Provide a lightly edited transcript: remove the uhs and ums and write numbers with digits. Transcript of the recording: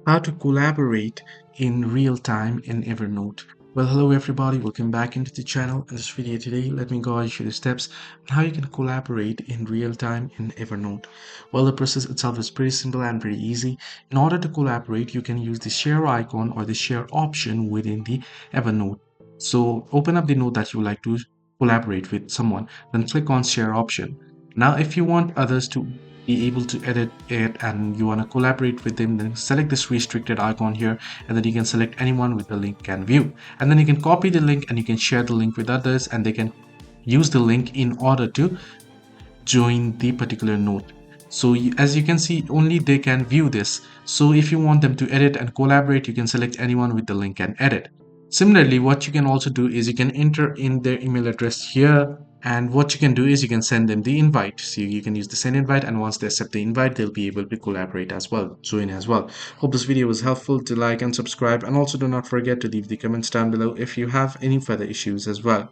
How to collaborate in real time in Evernote. Well, hello everybody, welcome back into the channel. In this video today, let me guide you the steps on how you can collaborate in real time in Evernote. Well, the process itself is pretty simple and very easy. In order to collaborate, you can use the share icon or the share option within the Evernote. So open up the note that you would like to collaborate with someone, then click on share option. Now, if you want others to be able to edit it and you want to collaborate with them, then select this restricted icon here, and then you can select anyone with the link can view, and then you can copy the link and you can share the link with others, and they can use the link in order to join the particular note. So as you can see, only they can view this. So if you want them to edit and collaborate, you can select anyone with the link and edit. Similarly, what you can also do is you can enter in their email address here, and what you can do is you can send them the invite. So you can use the send invite, and once they accept the invite, they'll be able to collaborate as well, join as well. Hope this video was helpful. To like and subscribe, and also do not forget to leave the comments down below if you have any further issues as well.